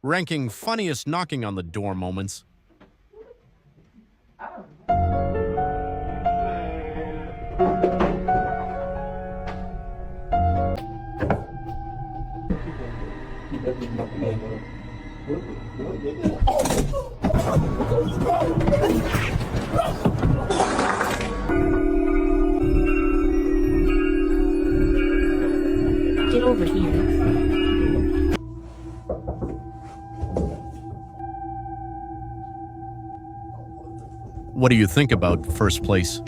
Ranking funniest knocking on the door moments. Get over here. What do you think about first place?